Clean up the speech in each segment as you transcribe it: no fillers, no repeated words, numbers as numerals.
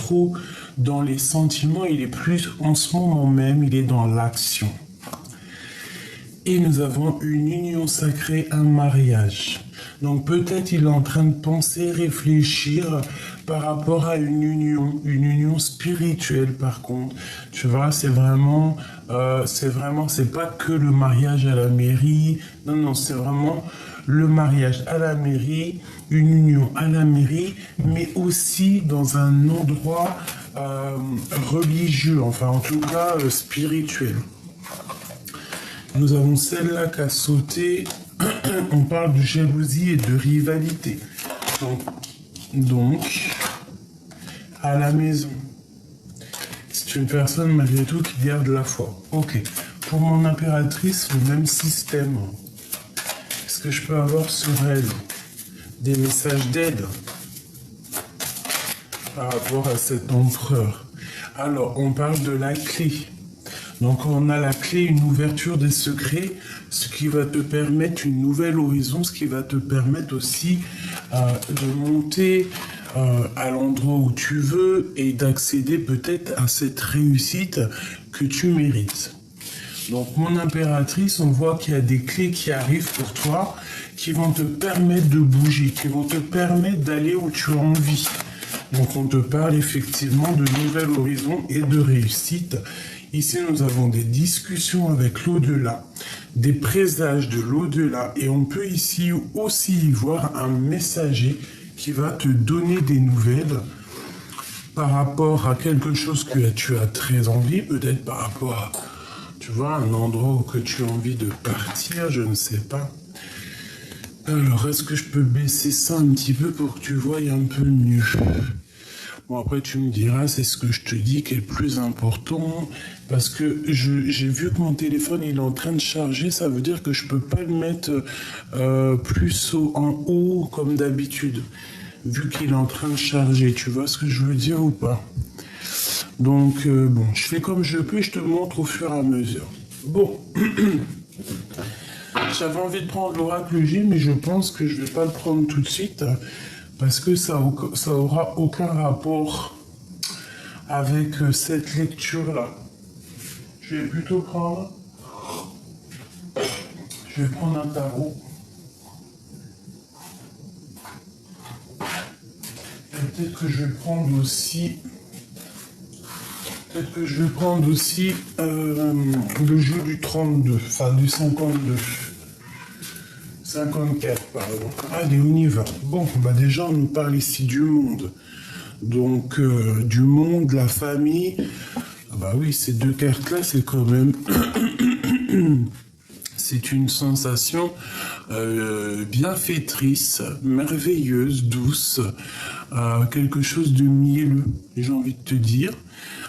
trop dans les sentiments, il est plus en ce moment même, il est dans l'action. Et nous avons une union sacrée, un mariage. Donc peut-être il est en train de penser, réfléchir par rapport à une union spirituelle par contre. Tu vois, c'est pas que le mariage à la mairie. Non, non, c'est vraiment le mariage à la mairie, une union à la mairie, mais aussi dans un endroit religieux, enfin en tout cas spirituel. Nous avons celle-là qui a sauté. On parle de jalousie et de rivalité. Donc, à la maison, c'est une personne malgré tout qui garde la foi. Ok. Pour mon impératrice, le même système. Est-ce que je peux avoir sur elle des messages d'aide par rapport à cet empereur? Alors, on parle de la clé. Donc on a la clé, une ouverture des secrets, ce qui va te permettre une nouvelle horizon, ce qui va te permettre aussi de monter à l'endroit où tu veux et d'accéder peut-être à cette réussite que tu mérites. Donc mon impératrice, on voit qu'il y a des clés qui arrivent pour toi, qui vont te permettre de bouger, qui vont te permettre d'aller où tu as envie. Donc on te parle effectivement de nouvel horizon et de réussite. Ici, nous avons des discussions avec l'au-delà, des présages de l'au-delà, et on peut ici aussi y voir un messager qui va te donner des nouvelles par rapport à quelque chose que tu as très envie, peut-être par rapport à, tu vois, un endroit où que tu as envie de partir, je ne sais pas. Alors, est-ce que je peux baisser ça un petit peu pour que tu voies un peu mieux? Bon, après, tu me diras, c'est ce que je te dis qui est le plus important, parce que j'ai vu que mon téléphone, il est en train de charger, ça veut dire que je peux pas le mettre plus en haut comme d'habitude, vu qu'il est en train de charger. Tu vois ce que je veux dire ou pas? Donc, bon, je fais comme je peux et je te montre au fur et à mesure. Bon, j'avais envie de prendre l'oracle J, mais je pense que je vais pas le prendre tout de suite, parce que ça aura aucun rapport avec cette lecture-là. Je vais plutôt prendre... Je vais prendre un tarot. Et peut-être que je vais prendre aussi... le jeu du 32, enfin du 52. 54, pardon. Allez, on y va. Bon, bah déjà, on nous parle ici du monde. Donc, du monde, la famille. Ah bah oui, ces deux cartes-là, c'est quand même... c'est une sensation bienfaitrice, merveilleuse, douce, quelque chose de mielleux, j'ai envie de te dire.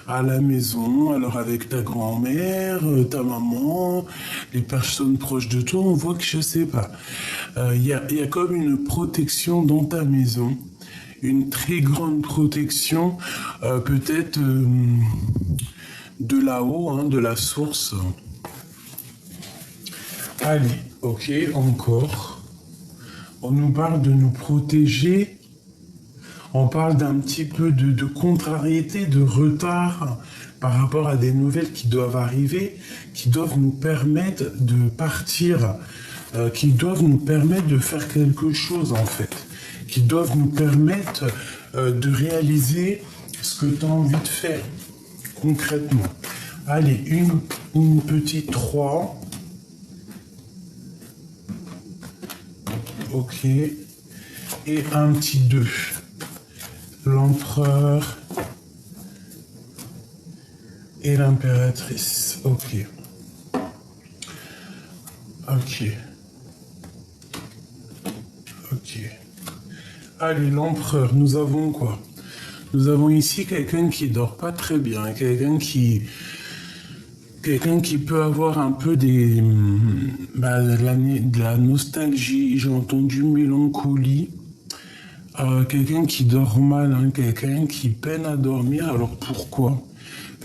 À la maison, alors avec ta grand-mère, ta maman, les personnes proches de toi, on voit que je sais pas. Il y a comme une protection dans ta maison, une très grande protection, peut-être de là-haut, hein, de la source. Allez, ok, encore. On nous parle de nous protéger. On parle d'un petit peu de contrariété, de retard par rapport à des nouvelles qui doivent arriver, qui doivent nous permettre de partir, qui doivent nous permettre de faire quelque chose en fait, qui doivent nous permettre de réaliser ce que tu as envie de faire concrètement. Allez, une petite 3. Ok. Et un petit 2. L'empereur et l'impératrice. Ok. Allez, l'empereur, nous avons quoi? Nous avons ici quelqu'un qui dort pas très bien, quelqu'un qui peut avoir un peu de la nostalgie, j'ai entendu mélancolie. Quelqu'un qui dort mal, hein, quelqu'un qui peine à dormir. Alors pourquoi?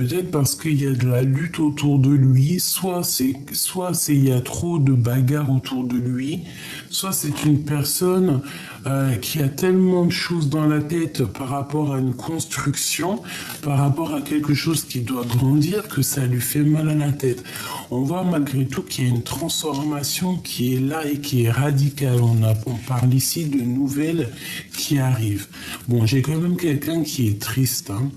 Peut-être parce qu'il y a de la lutte autour de lui, il y a trop de bagarres autour de lui, soit c'est une personne qui a tellement de choses dans la tête par rapport à une construction, par rapport à quelque chose qui doit grandir, que ça lui fait mal à la tête. On voit malgré tout qu'il y a une transformation qui est là et qui est radicale. On parle ici de nouvelles qui arrivent. Bon, j'ai quand même quelqu'un qui est triste, hein.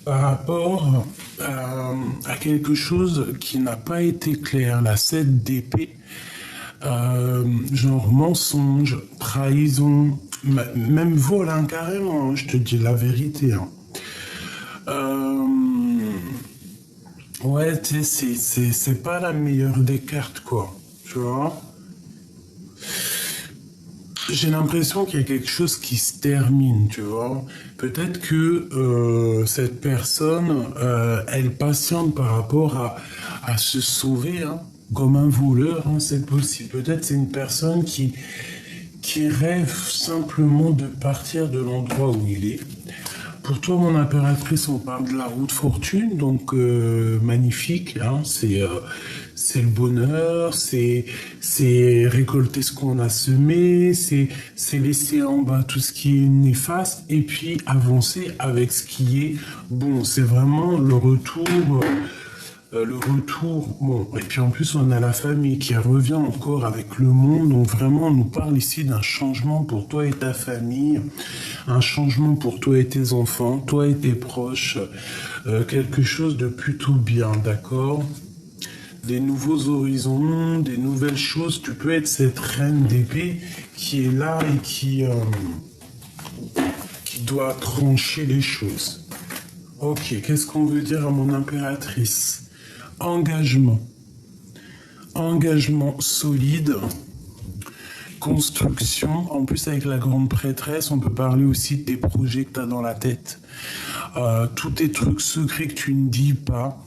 Par rapport à quelque chose qui n'a pas été clair, la 7 d'épée, genre mensonge, trahison, même vol, hein, carrément, hein, je te dis la vérité. Hein. Ouais, tu sais, c'est pas la meilleure des cartes, quoi, tu vois. J'ai l'impression qu'il y a quelque chose qui se termine, tu vois. Peut-être que cette personne, elle patiente par rapport à se sauver, hein, comme un voleur, hein, c'est possible. Peut-être c'est une personne qui rêve simplement de partir de l'endroit où il est. Pour toi, mon impératrice, on parle de la route fortune, donc magnifique, hein, c'est le bonheur, c'est récolter ce qu'on a semé, c'est laisser en bas tout ce qui est néfaste et puis avancer avec ce qui est bon. C'est vraiment le retour. Bon, et puis en plus on a la famille qui revient encore avec le monde, donc vraiment on nous parle ici d'un changement pour toi et ta famille, un changement pour toi et tes enfants, toi et tes proches, quelque chose de plutôt bien, d'accord? Des nouveaux horizons, des nouvelles choses, tu peux être cette reine d'épée qui est là et qui doit trancher les choses. Ok, qu'est-ce qu'on veut dire à mon impératrice? Engagement. Engagement solide. Construction. En plus, avec la grande prêtresse, on peut parler aussi de tes projets que tu as dans la tête. Tous tes trucs secrets que tu ne dis pas.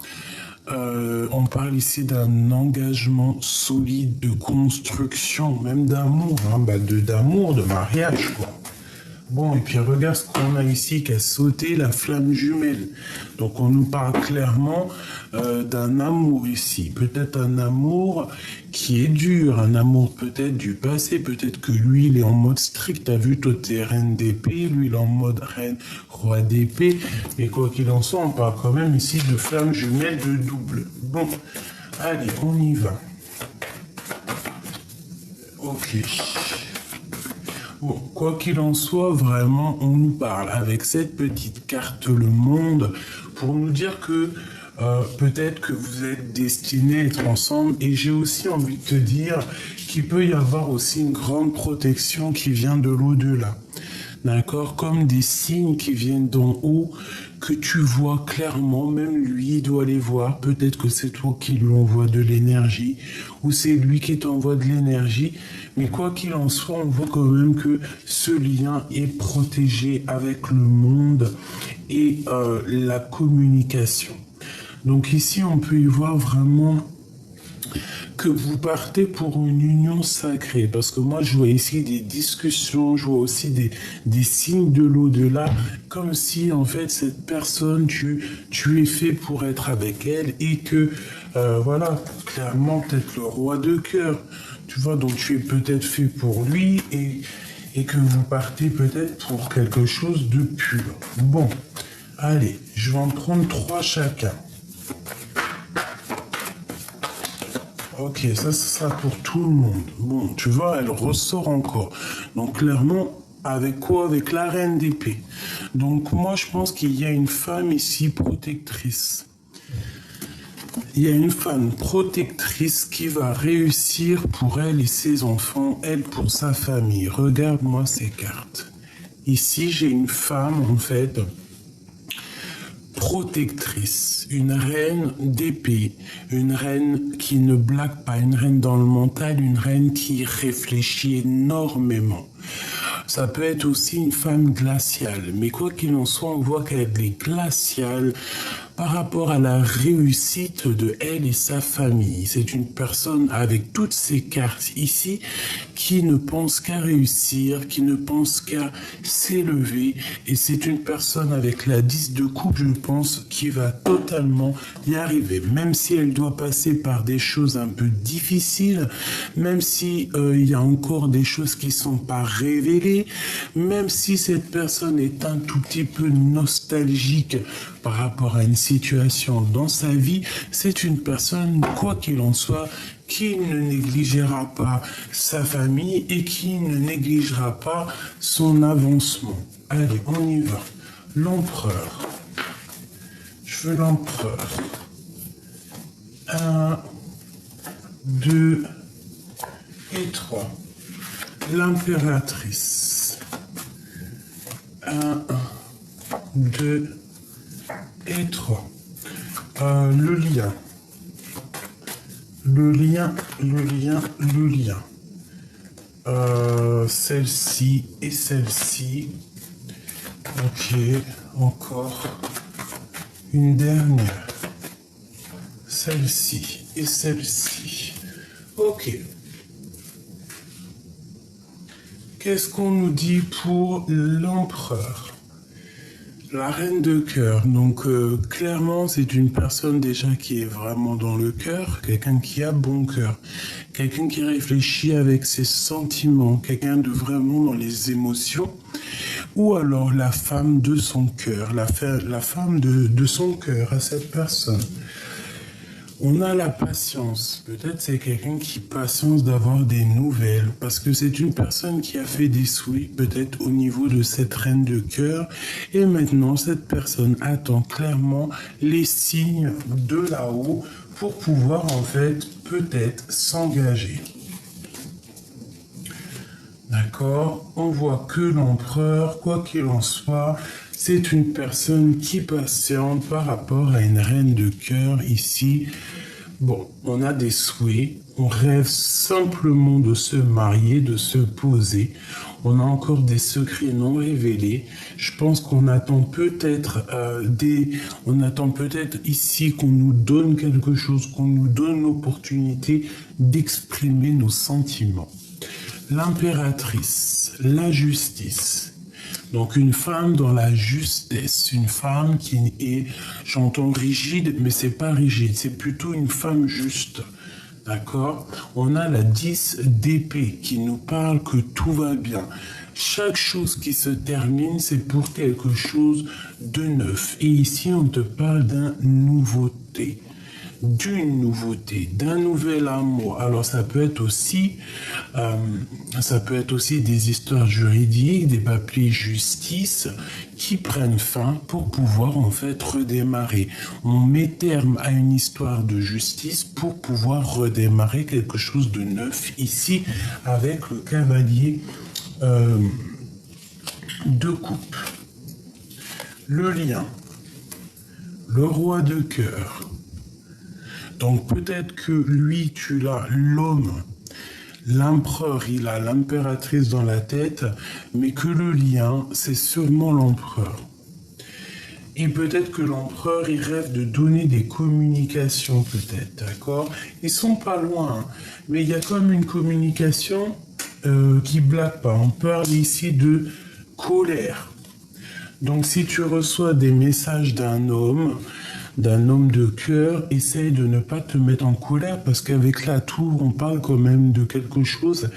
On parle ici d'un engagement solide de construction, même d'amour, hein, d'amour, de mariage, quoi. Bon, et puis regarde ce qu'on a ici qui a sauté, la flamme jumelle. Donc on nous parle clairement d'un amour ici. Peut-être un amour qui est dur, un amour peut-être du passé. Peut-être que lui, il est en mode strict. T'as vu, toi, t'es reine d'épée. Lui, il est en mode reine, roi d'épée. Mais quoi qu'il en soit, on parle quand même ici de flamme jumelle de double. Bon, allez, on y va. Ok. Bon, quoi qu'il en soit, vraiment, on nous parle avec cette petite carte le monde pour nous dire que peut-être que vous êtes destinés à être ensemble. Et j'ai aussi envie de te dire qu'il peut y avoir aussi une grande protection qui vient de l'au-delà. D'accord? Comme des signes qui viennent d'en haut, que tu vois clairement, même lui, il doit les voir. Peut-être que c'est toi qui lui envoie de l'énergie, ou c'est lui qui t'envoie de l'énergie. Mais quoi qu'il en soit, on voit quand même que ce lien est protégé avec le monde et la communication. Donc ici, on peut y voir vraiment que vous partez pour une union sacrée. Parce que moi, je vois ici des discussions, je vois aussi des signes de l'au-delà, comme si, en fait, cette personne, tu es fait pour être avec elle et que, voilà, clairement, peut-être le roi de cœur, tu vois, donc tu es peut-être fait pour lui et que vous partez peut-être pour quelque chose de pur. Bon, allez, je vais en prendre 3 chacun. Ok, ça sera pour tout le monde. Bon, tu vois, elle ressort encore. Donc clairement, avec quoi? Avec la reine d'épée. Donc moi, je pense qu'il y a une femme ici protectrice. Il y a une femme protectrice qui va réussir pour elle et ses enfants, elle pour sa famille. Regarde-moi ces cartes. Ici, j'ai une femme, en fait, protectrice, une reine d'épée, une reine qui ne blague pas, une reine dans le mental, une reine qui réfléchit énormément. Ça peut être aussi une femme glaciale, mais quoi qu'il en soit, on voit qu'elle est glaciale par rapport à la réussite de elle et sa famille. C'est une personne avec toutes ces cartes ici qui ne pense qu'à réussir, qui ne pense qu'à s'élever. Et c'est une personne avec la 10 de coupe, je pense, qui va totalement y arriver. Même si elle doit passer par des choses un peu difficiles, même si il y a encore des choses qui sont pas révélées, même si cette personne est un tout petit peu nostalgique par rapport à une situation dans sa vie, c'est une personne, quoi qu'il en soit, qui ne négligera pas sa famille et qui ne négligera pas son avancement. Allez, on y va. L'empereur. Je veux l'empereur. 1, 2 et 3. L'impératrice. 1, 2 et 3. Le lien. Le lien. Celle-ci et celle-ci. Ok, encore une dernière. Celle-ci et celle-ci. Ok. Qu'est-ce qu'on nous dit pour l'empereur? La reine de cœur, donc clairement c'est une personne déjà qui est vraiment dans le cœur, quelqu'un qui a bon cœur, quelqu'un qui réfléchit avec ses sentiments, quelqu'un de vraiment dans les émotions, ou alors la femme de son cœur, la femme de son cœur à cette personne. On a la patience. Peut-être c'est quelqu'un qui patience d'avoir des nouvelles parce que c'est une personne qui a fait des souhaits peut-être au niveau de cette reine de cœur et maintenant cette personne attend clairement les signes de là-haut pour pouvoir en fait peut-être s'engager. D'accord? On voit que l'empereur, quoi qu'il en soit, c'est une personne qui patiente par rapport à une reine de cœur ici. Bon, on a des souhaits, on rêve simplement de se marier, de se poser. On a encore des secrets non révélés. Je pense qu'on attend peut-être ici qu'on nous donne quelque chose, qu'on nous donne l'opportunité d'exprimer nos sentiments. L'impératrice, la justice. Donc une femme dans la justesse, une femme qui est, j'entends rigide, mais c'est pas rigide, c'est plutôt une femme juste. D'accord? On a la 10 d'épée qui nous parle que tout va bien. Chaque chose qui se termine, c'est pour quelque chose de neuf. Et ici, on te parle d'une nouveauté, d'un nouvel amour. Alors ça peut être aussi des histoires juridiques, des papiers justice qui prennent fin pour pouvoir en fait redémarrer. On met terme à une histoire de justice pour pouvoir redémarrer quelque chose de neuf ici avec le cavalier de coupe. Le lien, le roi de cœur. Donc peut-être que lui, tu l'as, l'homme, l'empereur, il a l'impératrice dans la tête, mais que le lien, c'est sûrement l'empereur. Et peut-être que l'empereur, il rêve de donner des communications, peut-être, d'accord? Ils sont pas loin, hein, mais il y a comme une communication qui blague pas. On parle ici de colère. Donc si tu reçois des messages d'un homme de cœur, essaye de ne pas te mettre en colère parce qu'avec la tour, on parle quand même de quelque chose,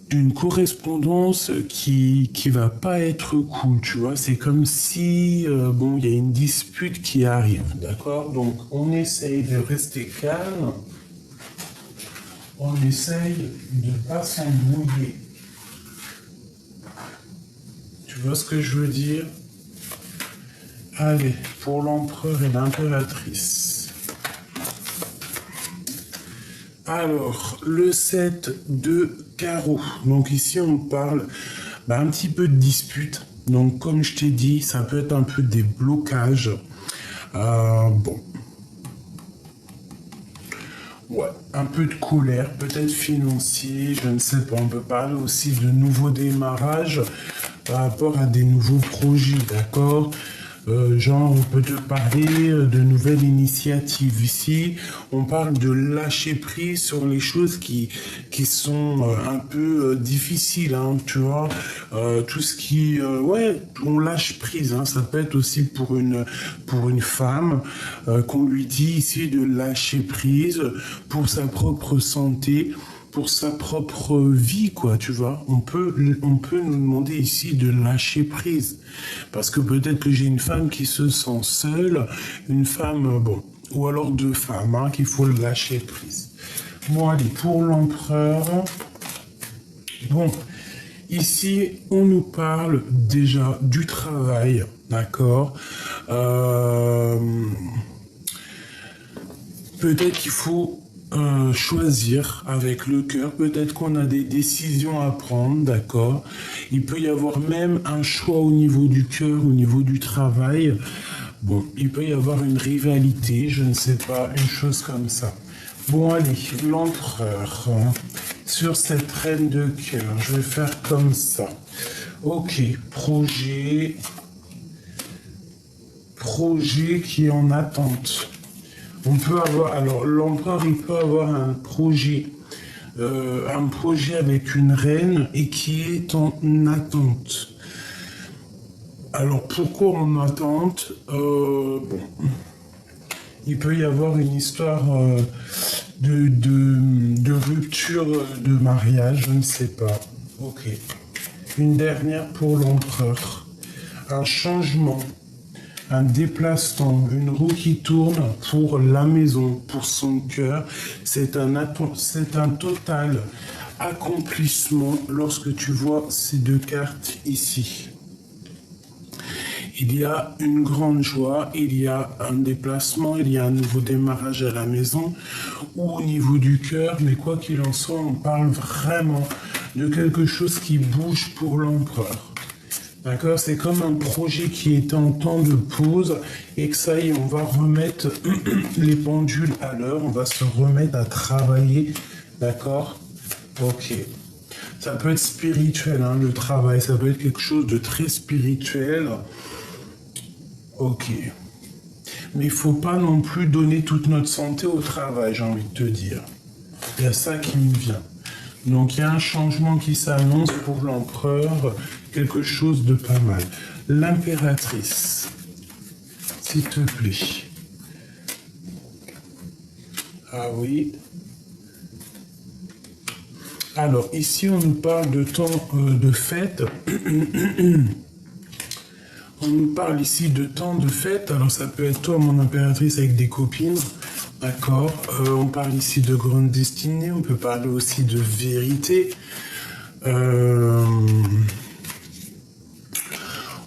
d'une correspondance qui va pas être cool, tu vois. C'est comme si, il y a une dispute qui arrive, d'accord? Donc, on essaye de rester calme, on essaye de ne pas s'embrouiller. Tu vois ce que je veux dire? Allez, pour l'empereur et l'impératrice. Alors, le 7 de carreau. Donc ici, on parle un petit peu de dispute. Donc, comme je t'ai dit, ça peut être un peu des blocages. Ouais, un peu de colère, peut-être financier, je ne sais pas. On peut parler aussi de nouveaux démarrages par rapport à des nouveaux projets, d'accord? genre, on peut te parler de nouvelles initiatives. Ici, on parle de lâcher prise sur les choses qui sont un peu difficiles, hein, tu vois. Tout ce qui... ouais, on lâche prise, hein. Ça peut être aussi pour une femme, qu'on lui dit ici de lâcher prise pour sa propre santé, pour sa propre vie, quoi, tu vois. On peut nous demander ici de lâcher prise. Parce que peut-être que j'ai une femme qui se sent seule, une femme, bon, ou alors deux femmes, hein, qu'il faut lâcher prise. Bon, allez, pour l'empereur, bon, ici, on nous parle déjà du travail, d'accord. Peut-être qu'il faut choisir avec le cœur, peut-être qu'on a des décisions à prendre, d'accord. Il peut y avoir même un choix au niveau du cœur, au niveau du travail. Bon, il peut y avoir une rivalité, je ne sais pas, une chose comme ça. Bon, allez, l'empereur, hein, sur cette reine de cœur, je vais faire comme ça. Ok, projet qui est en attente. On peut avoir, alors l'empereur, il peut avoir un projet avec une reine et qui est en attente. Alors pourquoi en attente? Bon, il peut y avoir une histoire de rupture de mariage, je ne sais pas. Ok. Une dernière pour l'empereur. Un changement. Un déplacement, une roue qui tourne pour la maison, pour son cœur. C'est un total accomplissement lorsque tu vois ces deux cartes ici. Il y a une grande joie, il y a un déplacement, il y a un nouveau démarrage à la maison ou au niveau du cœur, mais quoi qu'il en soit, on parle vraiment de quelque chose qui bouge pour l'empereur. D'accord, c'est comme un projet qui est en temps de pause et que ça y est, on va remettre les pendules à l'heure, on va se remettre à travailler, d'accord? Ok. Ça peut être spirituel, hein, le travail, ça peut être quelque chose de très spirituel. Ok. Mais il faut pas non plus donner toute notre santé au travail, j'ai envie de te dire. Il y a ça qui me vient. Donc il y a un changement qui s'annonce pour l'empereur, quelque chose de pas mal. L'impératrice, s'il te plaît. Ah oui. Alors ici on nous parle de temps de fête. On nous parle ici de temps de fête. Alors ça peut être toi, mon impératrice, avec des copines. D'accord. On parle ici de grande destinée. On peut parler aussi de vérité.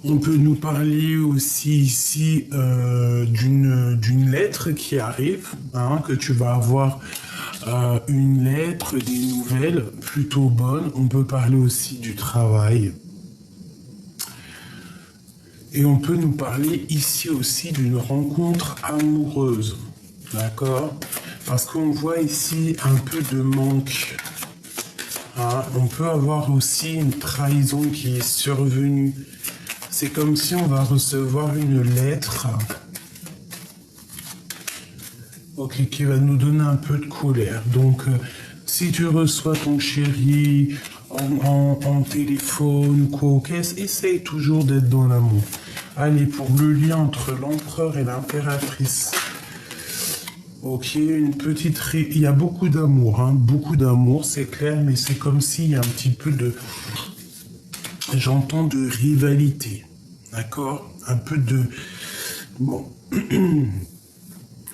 On peut nous parler aussi ici d'une lettre qui arrive, hein, que tu vas avoir une lettre, des nouvelles plutôt bonnes. On peut parler aussi du travail. Et on peut nous parler ici aussi d'une rencontre amoureuse. D'accord? Parce qu'on voit ici un peu de manque. Hein? On peut avoir aussi une trahison qui est survenue. C'est comme si on va recevoir une lettre, ok, qui va nous donner un peu de colère. Donc, si tu reçois ton chéri en téléphone, quoi, ok, essaye toujours d'être dans l'amour. Allez, pour le lien entre l'empereur et l'impératrice. Ok, une petite... Il y a beaucoup d'amour, hein, beaucoup d'amour, c'est clair, mais c'est comme s'il y a un petit peu de... J'entends de rivalité, d'accord? Un peu de... Bon...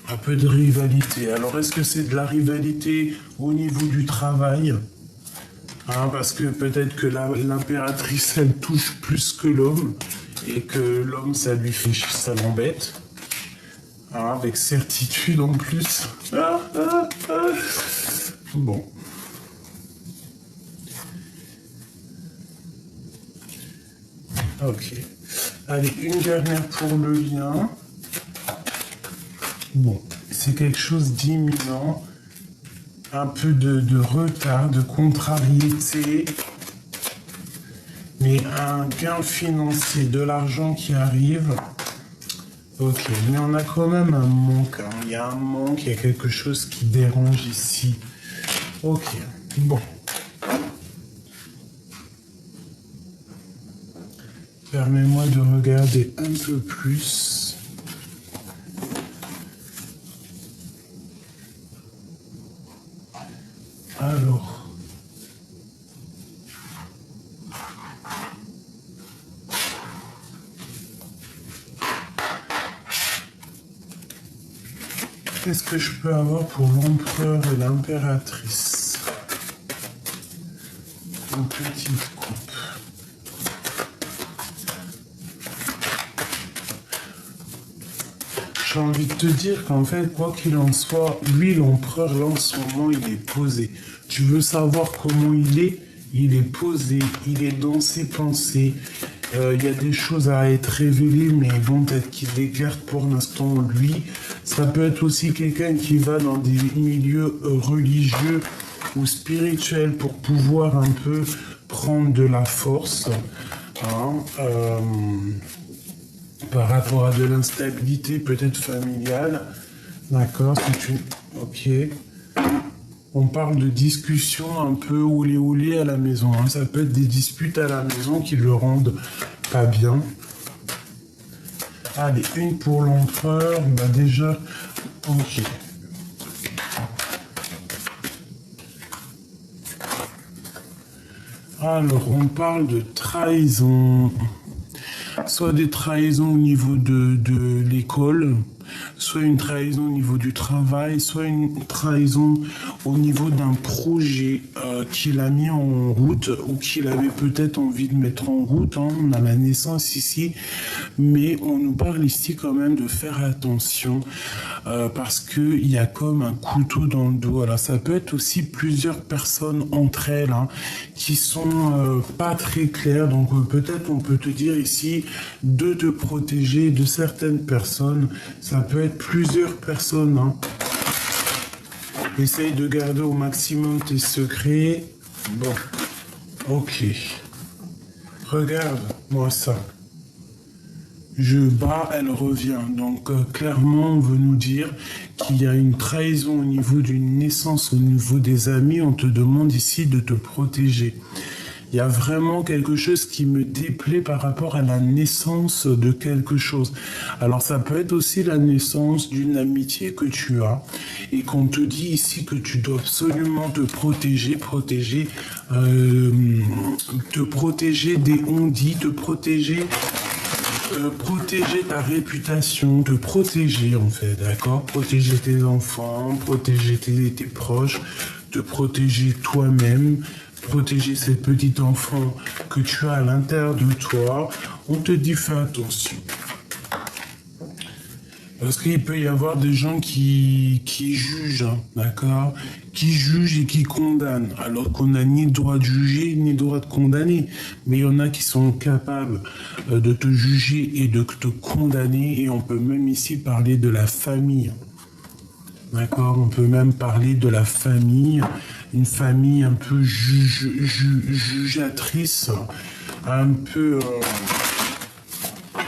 un peu de rivalité. Alors, est-ce que c'est de la rivalité au niveau du travail? Hein, parce que peut-être que l'impératrice, elle touche plus que l'homme, et que l'homme, ça lui fait... ça l'embête. Hein, avec certitude en plus. Bon. Ok. Allez, une dernière pour le lien. Bon, c'est quelque chose d'imminent. Un peu de retard, de contrariété. Mais un gain financier, de l'argent qui arrive. Ok, mais on a quand même un manque, hein. Il y a un manque, il y a quelque chose qui dérange ici. Ok, bon. Permets-moi de regarder un peu plus. Alors. Qu'est-ce que je peux avoir pour l'empereur et l'impératrice? Une petite coupe. J'ai envie de te dire qu'en fait, quoi qu'il en soit, lui, l'empereur, là, en ce moment, il est posé. Tu veux savoir comment il est posé, il est dans ses pensées. Il y a des choses à être révélées, mais bon, peut-être qu'il les garde pour l'instant, lui. Ça peut être aussi quelqu'un qui va dans des milieux religieux ou spirituels pour pouvoir un peu prendre de la force. Hein, par rapport à de l'instabilité peut-être familiale. D'accord, c'est une... Ok. On parle de discussions un peu oulé à la maison. Hein. Ça peut être des disputes à la maison qui le rendent pas bien. Allez, une pour l'empereur. Bah déjà, ok. Alors, on parle de trahison. Soit des trahisons au niveau de l'école, soit une trahison au niveau du travail, soit une trahison au niveau d'un projet qu'il a mis en route ou qu'il avait peut-être envie de mettre en route. Hein. On a la naissance ici, mais on nous parle ici quand même de faire attention parce qu'il y a comme un couteau dans le dos. Alors ça peut être aussi plusieurs personnes entre elles hein, qui sont pas très claires. Donc peut-être on peut te dire ici de te protéger de certaines personnes. Ça peut être plusieurs personnes. Hein. Essaye de garder au maximum tes secrets. Bon, ok. Regarde-moi ça. Je bats, elle revient. Donc clairement, on veut nous dire qu'il y a une trahison au niveau d'une naissance, au niveau des amis. On te demande ici de te protéger. Il y a vraiment quelque chose qui me déplaît par rapport à la naissance de quelque chose. Alors ça peut être aussi la naissance d'une amitié que tu as et qu'on te dit ici que tu dois absolument te protéger, te protéger des on-dit, te protéger ta réputation, te protéger en fait, d'accord? Protéger tes enfants, protéger tes proches, te protéger toi-même, protéger ces petits enfants que tu as à l'intérieur de toi. On te dit fais attention. Parce qu'il peut y avoir des gens qui jugent, hein, d'accord? Qui jugent et qui condamnent, alors qu'on n'a ni le droit de juger, ni le droit de condamner. Mais il y en a qui sont capables de te juger et de te condamner, et on peut même ici parler de la famille. D'accord? On peut même parler de la famille, une famille un peu jugeatrice, un peu...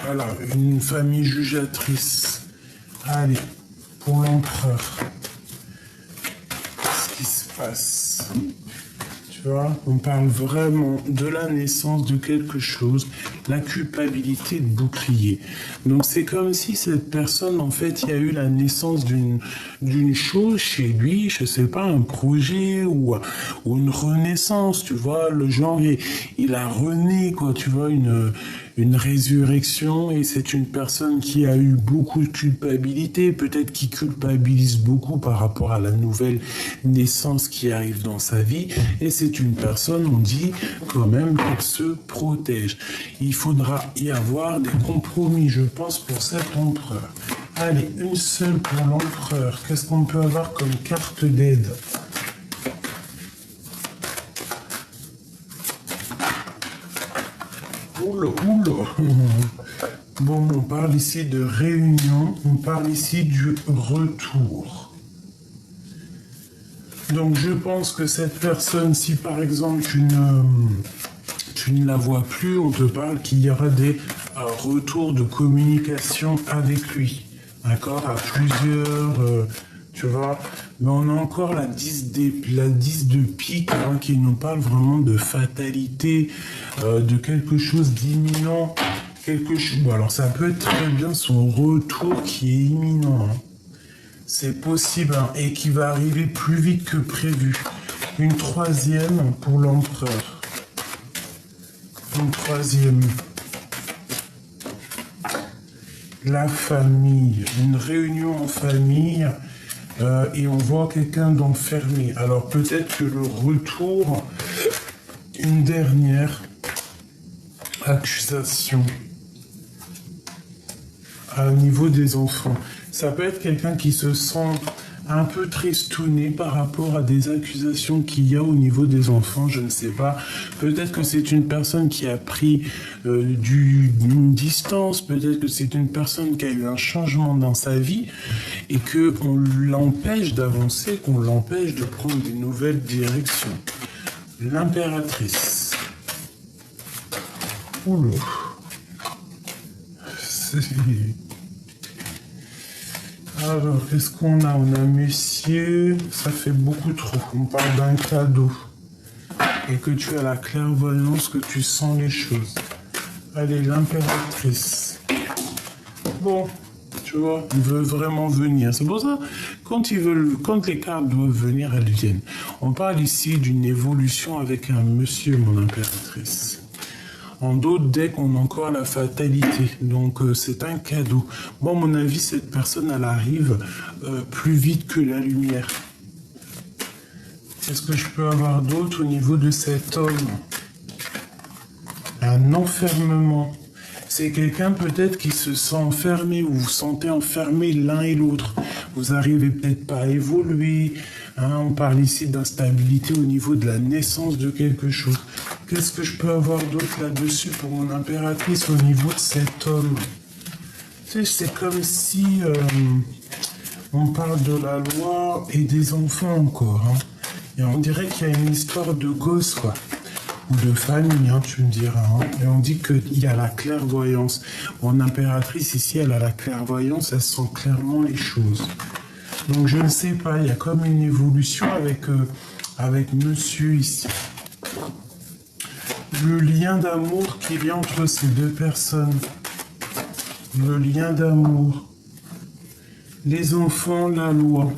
voilà, une famille jugeatrice. Allez, pour l'empereur, qu'est-ce qui se passe? Tu vois, on parle vraiment de la naissance de quelque chose, la culpabilité de bouclier. Donc c'est comme si cette personne, en fait, il y a eu la naissance d'une chose chez lui, je sais pas, un projet ou une renaissance, tu vois, le genre, il a rené, quoi, tu vois, une résurrection, et c'est une personne qui a eu beaucoup de culpabilité, peut-être qui culpabilise beaucoup par rapport à la nouvelle naissance qui arrive dans sa vie, et c'est une personne, on dit quand même qu'elle se protège. Il faudra y avoir des compromis, je pense, pour cet empereur. Allez, une seule pour l'empereur. Qu'est-ce qu'on peut avoir comme carte d'aide ? Oula, oula. Bon, on parle ici de réunion, on parle ici du retour. Donc je pense que cette personne, si par exemple tu ne la vois plus, on te parle qu'il y aura des un retour de communication avec lui. D'accord? À plusieurs, tu vois. Mais on a encore la 10 de pique hein, qui nous parle vraiment de fatalité, de quelque chose d'imminent. Bon, alors ça peut être très bien son retour qui est imminent. Hein. C'est possible hein, et qui va arriver plus vite que prévu. Une troisième pour l'empereur. Une troisième. La famille. Une réunion en famille. Et on voit quelqu'un d'enfermé. Alors peut-être que le retour, une dernière accusation à niveau des enfants. Ça peut être quelqu'un qui se sent un peu tristouné par rapport à des accusations qu'il y a au niveau des enfants, je ne sais pas. Peut-être que c'est une personne qui a pris une distance, peut-être que c'est une personne qui a eu un changement dans sa vie et qu'on l'empêche d'avancer, qu'on l'empêche de prendre des nouvelles directions. L'impératrice. Oula. Alors, qu'est-ce qu'on a? On a monsieur, ça fait beaucoup trop. On parle d'un cadeau. Et que tu as la clairvoyance, que tu sens les choses. Allez, l'impératrice. Bon, tu vois, il veut vraiment venir. C'est pour ça, quand les cartes doivent venir, elles viennent. On parle ici d'une évolution avec un monsieur, mon impératrice. En d'autres decks, on a encore la fatalité. Donc, c'est un cadeau. Bon, à mon avis, cette personne, elle arrive plus vite que la lumière. Qu'est-ce que je peux avoir d'autre au niveau de cet homme? Un enfermement. C'est quelqu'un peut-être qui se sent enfermé, ou vous vous sentez enfermé l'un et l'autre. Vous n'arrivez peut-être pas à évoluer. Hein, on parle ici d'instabilité au niveau de la naissance de quelque chose. Qu'est-ce que je peux avoir d'autre là-dessus pour mon impératrice au niveau de cet homme? Tu sais, c'est comme si on parle de la loi et des enfants encore. Hein. Et on dirait qu'il y a une histoire de gosse, quoi. Ou de famille, hein, tu me diras. Hein. Et on dit qu'il y a la clairvoyance. Mon impératrice, ici, elle a la clairvoyance, elle sent clairement les choses. Donc, je ne sais pas, il y a comme une évolution avec monsieur ici. Le lien d'amour qu'il y a entre ces deux personnes. Le lien d'amour. Les enfants, la loi.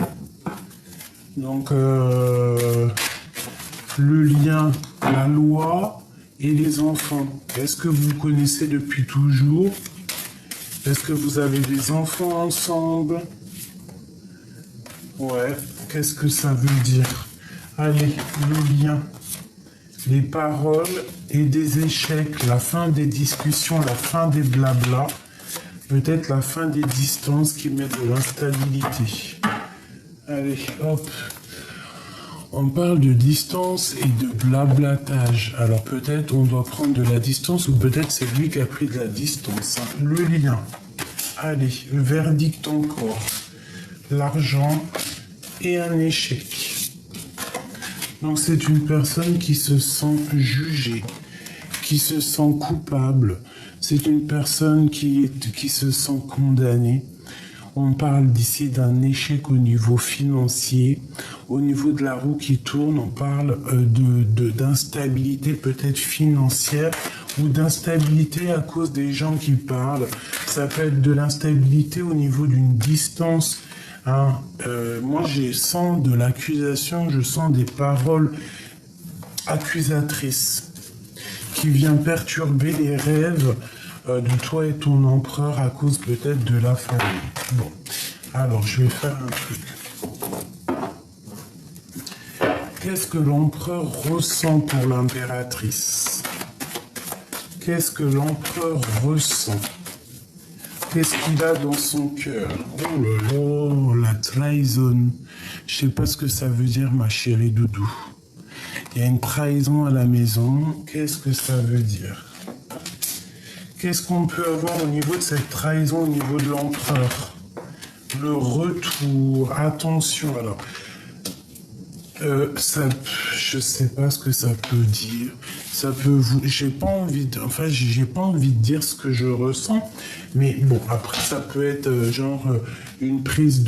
Donc, le lien, la loi et les enfants. Est-ce que vous connaissez depuis toujours? Est-ce que vous avez des enfants ensemble? Ouais, qu'est-ce que ça veut dire? Allez, le lien. Les paroles et des échecs, la fin des discussions, la fin des blabla, peut-être la fin des distances qui mettent de l'instabilité. Allez, hop. On parle de distance et de blablatage. Alors peut-être on doit prendre de la distance ou peut-être c'est lui qui a pris de la distance. Hein. Le lien. Allez, le verdict encore. L'argent et un échec. Donc c'est une personne qui se sent jugée, qui se sent coupable. C'est une personne qui se sent condamnée. On parle d'ici d'un échec au niveau financier, au niveau de la roue qui tourne, on parle d'instabilité peut-être financière ou d'instabilité à cause des gens qui parlent. Ça peut être de l'instabilité au niveau d'une distance. Hein. Moi, je sens de l'accusation, je sens des paroles accusatrices qui viennent perturber les rêves de toi et ton empereur à cause peut-être de la famille. Bon, alors je vais faire un truc. Qu'est-ce que l'empereur ressent pour l'impératrice? Qu'est-ce que l'empereur ressent? Qu'est-ce qu'il a dans son cœur? Oh là là, la trahison. Je sais pas ce que ça veut dire, ma chérie doudou. Il y a une trahison à la maison. Qu'est-ce que ça veut dire? Qu'est-ce qu'on peut avoir au niveau de cette trahison, au niveau de l'empereur? Le retour. Attention, alors. Ça, je sais pas ce que ça peut dire. Ça peut vous, j'ai pas envie de, enfin, j'ai pas envie de dire ce que je ressens, mais bon, après, ça peut être une prise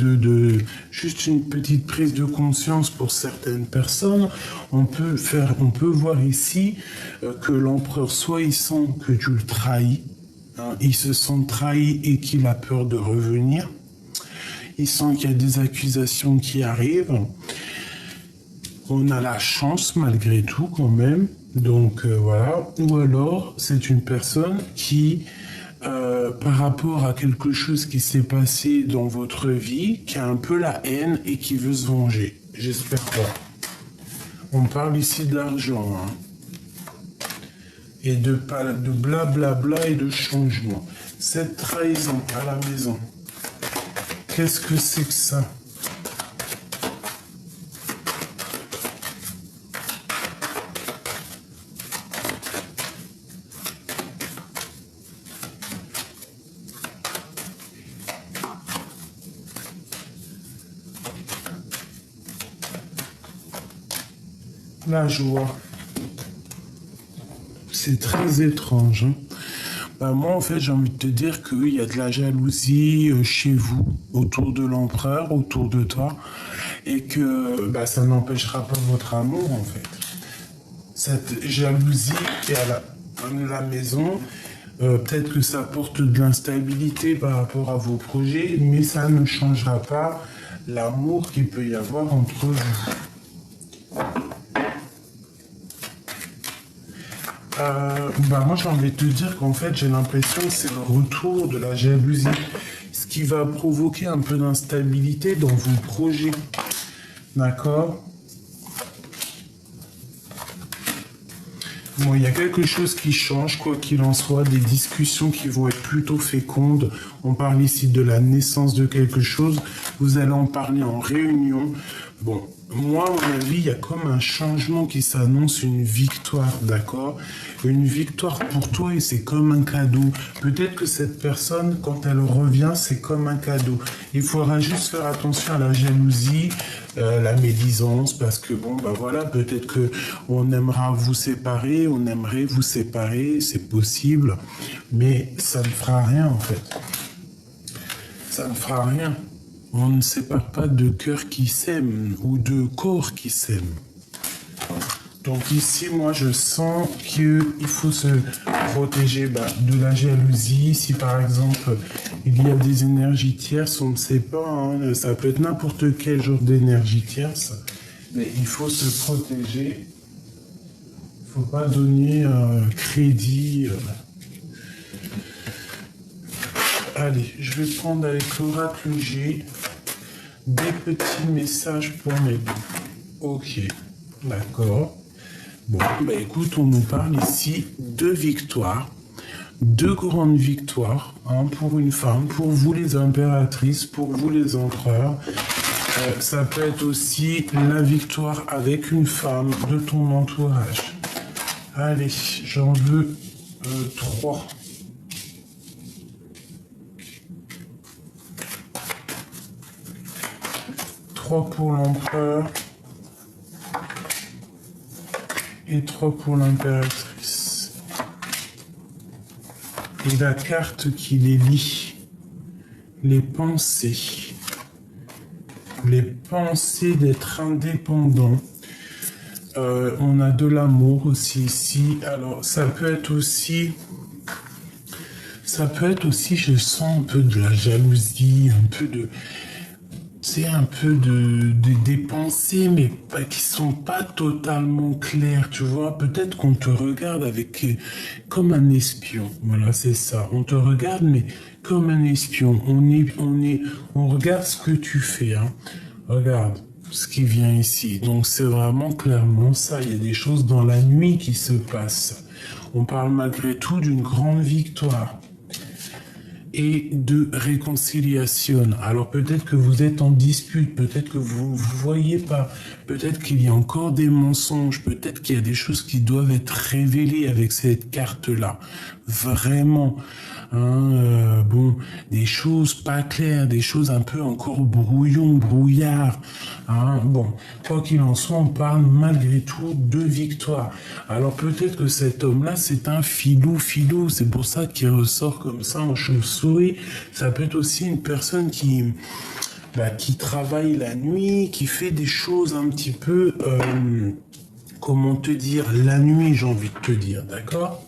juste une petite prise de conscience pour certaines personnes. On peut voir ici que l'empereur, soit il sent que tu le trahis, hein, il se sent trahi et qu'il a peur de revenir. Il sent qu'il y a des accusations qui arrivent. On a la chance malgré tout quand même, donc voilà. Ou alors c'est une personne qui, par rapport à quelque chose qui s'est passé dans votre vie, qui a un peu la haine et qui veut se venger. J'espère pas. On parle ici de l'argent, hein. Et de blablabla et de changement. Cette trahison à la maison, qu'est-ce que c'est que ça ? La joie. C'est très étrange, hein. Bah, moi, en fait, j'ai envie de te dire qu'il y a de la jalousie chez vous, autour de l'empereur, autour de toi, et que bah, ça n'empêchera pas votre amour, en fait. Cette jalousie qui est à la maison, peut-être que ça apporte de l'instabilité par rapport à vos projets, mais ça ne changera pas l'amour qu'il peut y avoir entre vous. Bah moi j'ai envie de te dire qu'en fait j'ai l'impression que c'est le retour de la jalousie, ce qui va provoquer un peu d'instabilité dans vos projets, d'accord? Bon, il y a quelque chose qui change, quoi qu'il en soit, des discussions qui vont être plutôt fécondes. On parle ici de la naissance de quelque chose, vous allez en parler en réunion. Bon, moi, à mon avis, il y a comme un changement qui s'annonce, une victoire, d'accord? Une victoire pour toi et c'est comme un cadeau. Peut-être que cette personne, quand elle revient, c'est comme un cadeau. Il faudra juste faire attention à la jalousie, la médisance, parce que bon, bah voilà, peut-être que on aimera vous séparer, on aimerait vous séparer, c'est possible, mais ça ne fera rien en fait. Ça ne fera rien. On ne sépare pas de cœur qui s'aime ou de corps qui s'aime. Donc ici, moi, je sens qu'il faut se protéger de la jalousie. Si par exemple, il y a des énergies tierces, on ne sait pas, hein, ça peut être n'importe quel genre d'énergie tierce, mais il faut se protéger. Il ne faut pas donner crédit. Allez, je vais prendre avec l'oracle G des petits messages pour m'aider. Ok, d'accord. Bon, bah écoute, on nous parle ici de victoires, de grandes victoires, hein, pour une femme, pour vous les impératrices, pour vous les empereurs. Ça peut être aussi la victoire avec une femme de ton entourage. Allez, j'en veux 3. Pour l'empereur et 3 pour l'impératrice. Et la carte qui les lie, les pensées d'être indépendant. On a de l'amour aussi ici. Alors ça peut être aussi, je sens un peu de la jalousie, un peu de... C'est un peu des pensées, mais qui sont pas totalement claires, tu vois. Peut-être qu'on te regarde comme un espion. Voilà, c'est ça. On te regarde, mais comme un espion. On regarde ce que tu fais, hein. Regarde ce qui vient ici. Donc c'est vraiment clairement ça. Il y a des choses dans la nuit qui se passent. On parle malgré tout d'une grande victoire et de réconciliation. Alors peut-être que vous êtes en dispute, peut-être que vous ne voyez pas, Peut-être qu'il y a encore des mensonges, peut-être qu'il y a des choses qui doivent être révélées avec cette carte-là. Vraiment. Bon, des choses pas claires, des choses un peu encore brouillard. Bon, quoi qu'il en soit, on parle malgré tout de victoire. Alors peut-être que cet homme-là, c'est un filou, c'est pour ça qu'il ressort comme ça en chauve-souris. Ça peut être aussi une personne qui travaille la nuit, qui fait des choses un petit peu, comment te dire, la nuit, j'ai envie de te dire, d'accord ?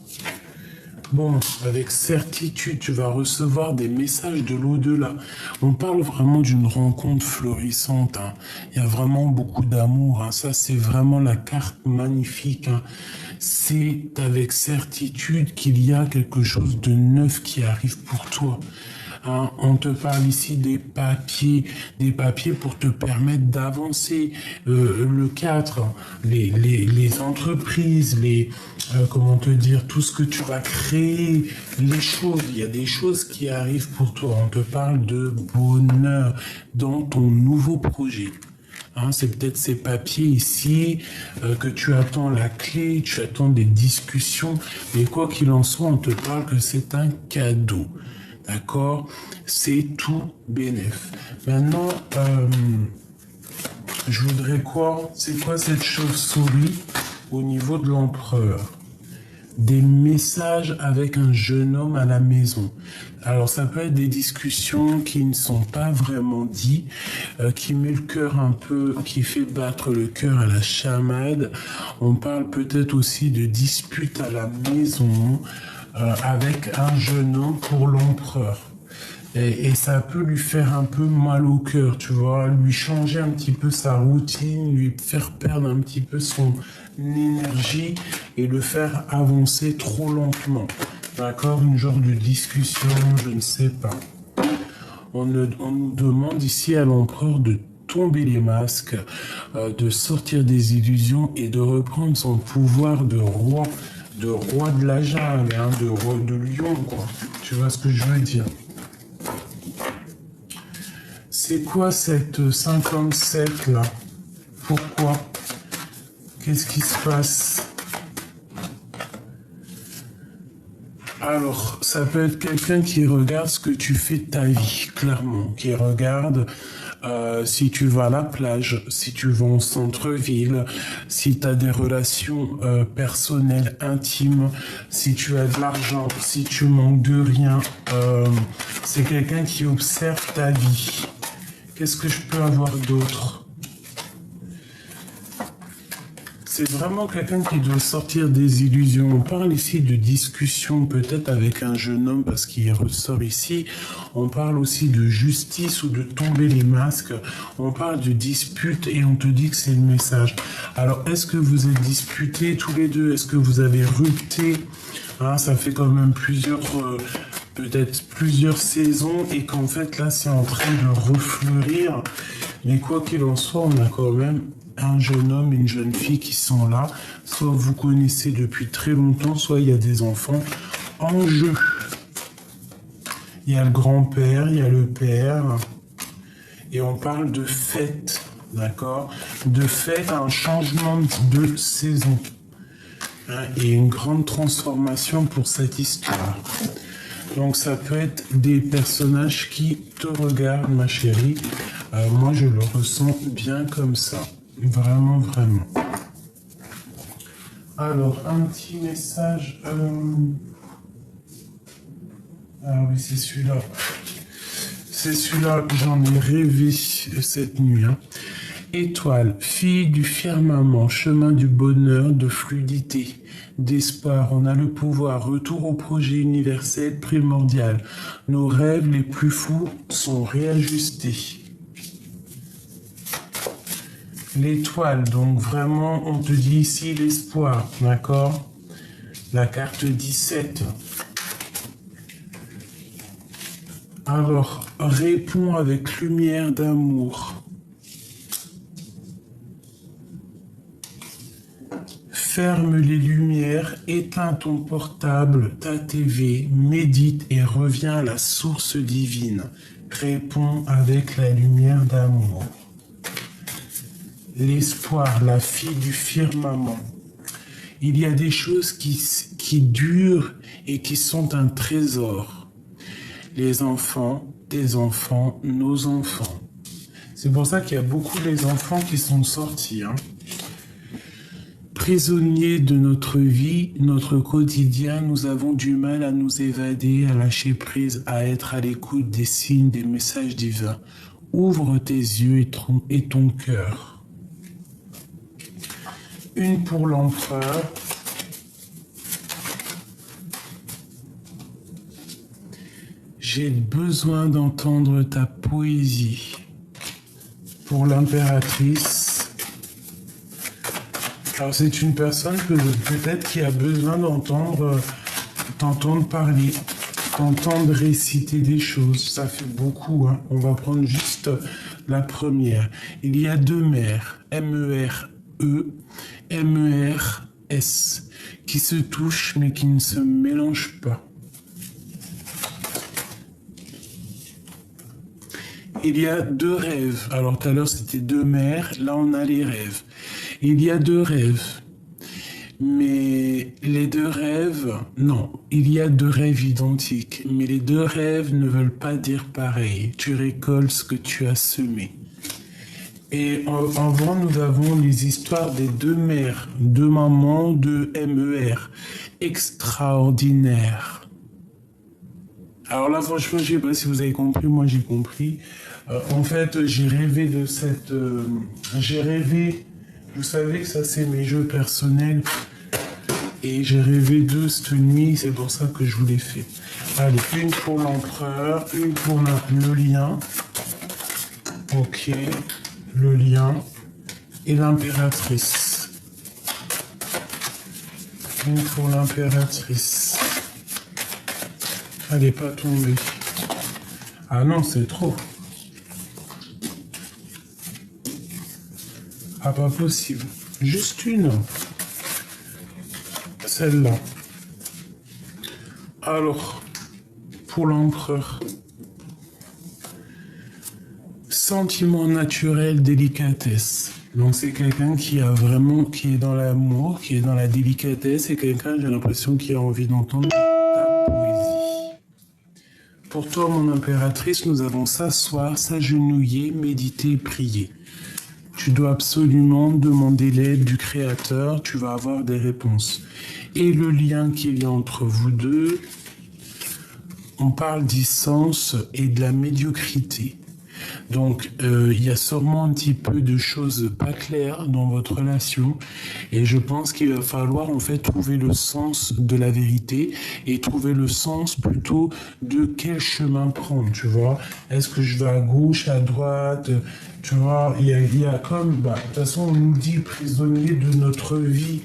Bon, avec certitude, tu vas recevoir des messages de l'au-delà. On parle vraiment d'une rencontre florissante. Il y a vraiment beaucoup d'amour. Ça, c'est vraiment la carte magnifique. C'est avec certitude qu'il y a quelque chose de neuf qui arrive pour toi. On te parle ici des papiers pour te permettre d'avancer. Le 4, les entreprises, comment te dire, tout ce que tu vas créer, les choses, il y a des choses qui arrivent pour toi. On te parle de bonheur dans ton nouveau projet. C'est peut-être ces papiers ici que tu attends la clé, tu attends des discussions, mais quoi qu'il en soit, on te parle que c'est un cadeau. D'accord? C'est tout bénef. Maintenant, je voudrais quoi? C'est quoi cette chauve-souris au niveau de l'empereur? Des messages avec un jeune homme à la maison. Alors ça peut être des discussions qui ne sont pas vraiment dites, qui met le cœur un peu, qui fait battre le cœur à la chamade. On parle peut-être aussi de disputes à la maison avec un jeune homme pour l'empereur. Et ça peut lui faire un peu mal au cœur, tu vois, lui changer un petit peu sa routine, lui faire perdre un petit peu son énergie et le faire avancer trop lentement. D'accord? Une genre de discussion, je ne sais pas. On nous demande ici à l'empereur de tomber les masques, de sortir des illusions et de reprendre son pouvoir de roi de la jungle, de roi de lion, quoi. Tu vois ce que je veux dire? C'est quoi cette 57 là? Pourquoi? Qu'est-ce qui se passe? Alors, ça peut être quelqu'un qui regarde ce que tu fais de ta vie, clairement. Qui regarde si tu vas à la plage, si tu vas au centre-ville, si tu as des relations personnelles, intimes, si tu as de l'argent, si tu manques de rien. C'est quelqu'un qui observe ta vie. Qu'est-ce que je peux avoir d'autre? C'est vraiment quelqu'un qui doit sortir des illusions. On parle ici de discussion peut-être avec un jeune homme parce qu'il ressort ici. On parle aussi de justice ou de tomber les masques. On parle de dispute et on te dit que c'est le message. Alors, est-ce que vous êtes disputés tous les deux? Est-ce que vous avez rupté? Ça fait quand même peut-être plusieurs saisons et qu'en fait là c'est en train de refleurir. Mais quoi qu'il en soit, on a quand même un jeune homme et une jeune fille qui sont là. Soit vous connaissez depuis très longtemps, soit il y a des enfants en jeu. Il y a le grand-père, il y a le père. Et on parle de fête, d'accord? De fête, un changement de saison. Et une grande transformation pour cette histoire. Donc ça peut être des personnages qui te regardent, ma chérie. Moi, je le ressens bien comme ça. Vraiment, vraiment. Alors, un petit message. Ah oui, c'est celui-là. C'est celui-là que j'en ai rêvé cette nuit. Étoile, fille du firmament, chemin du bonheur, de fluidité, d'espoir. On a le pouvoir, retour au projet universel primordial. Nos rêves les plus fous sont réajustés. L'étoile, donc vraiment, on te dit ici l'espoir, d'accord? La carte 17. Alors, réponds avec lumière d'amour. Ferme les lumières, éteins ton portable, ta TV, médite et reviens à la source divine. Réponds avec la lumière d'amour. l'espoir, la fille du firmament. Il y a des choses qui durent et qui sont un trésor. Les enfants, tes enfants, nos enfants. C'est pour ça qu'il y a beaucoup des enfants qui sont sortis. Prisonniers de notre vie, notre quotidien, nous avons du mal à nous évader, à lâcher prise, à être à l'écoute des signes, des messages divins. Ouvre tes yeux et ton cœur. Une pour l'empereur. J'ai besoin d'entendre ta poésie. Pour l'impératrice. Alors c'est une personne peut-être qui a besoin t'entendre parler, t'entendre réciter des choses. Ça fait beaucoup. On va prendre juste la première. Il y a deux mères, M-E-R-E, M-E-R-S, qui se touchent mais qui ne se mélangent pas. Il y a deux rêves. Alors tout à l'heure c'était deux mères, là on a les rêves. Il y a deux rêves. Mais les deux rêves, non, il y a deux rêves identiques. Mais les deux rêves ne veulent pas dire pareil. Tu récoltes ce que tu as semé. Et avant, nous avons les histoires des deux mères, deux mamans, deux MER. Extraordinaire. Alors là, franchement, je sais pas si vous avez compris, moi j'ai compris. En fait, j'ai rêvé de cette... j'ai rêvé... Vous savez que ça, c'est mes jeux personnels. Et j'ai rêvé d'eux cette nuit, c'est pour ça que je vous l'ai fait. Allez, une pour l'empereur, une pour le lien. Ok, le lien. Et l'impératrice. Une pour l'impératrice. Elle n'est pas tombée. Ah non, c'est trop. Ah, pas possible. Juste une. Celle-là. Alors, pour l'empereur. Sentiment naturel, délicatesse. Donc c'est quelqu'un qui a vraiment, qui est dans l'amour, qui est dans la délicatesse, et quelqu'un, j'ai l'impression, qui a envie d'entendre ta poésie. Pour toi, mon impératrice, nous allons s'asseoir, s'agenouiller, méditer et prier. Tu dois absolument demander l'aide du Créateur, tu vas avoir des réponses. Et le lien qu'il y a entre vous deux, on parle d'essence et de la médiocrité. Donc, il y a sûrement un petit peu de choses pas claires dans votre relation, et je pense qu'il va falloir en fait trouver le sens de la vérité et trouver le sens plutôt de quel chemin prendre, tu vois. Est-ce que je vais à gauche, à droite, tu vois, il y a comme, de toute façon, on nous dit prisonnier de notre vie.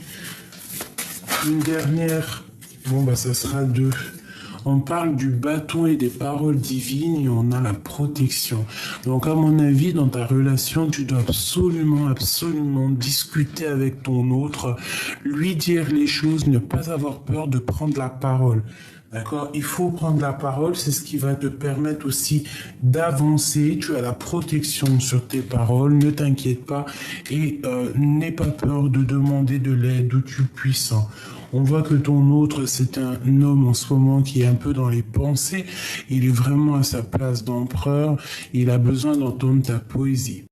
Une dernière, ça sera deux. On parle du bâton et des paroles divines et on a la protection. Donc à mon avis, dans ta relation, tu dois absolument discuter avec ton autre, lui dire les choses, ne pas avoir peur de prendre la parole. D'accord? Il faut prendre la parole, c'est ce qui va te permettre aussi d'avancer. Tu as la protection sur tes paroles, ne t'inquiète pas et n'aie pas peur de demander de l'aide d'où tu puisses. On voit que ton autre, c'est un homme en ce moment qui est un peu dans les pensées. Il est vraiment à sa place d'empereur. Il a besoin d'entendre ta poésie.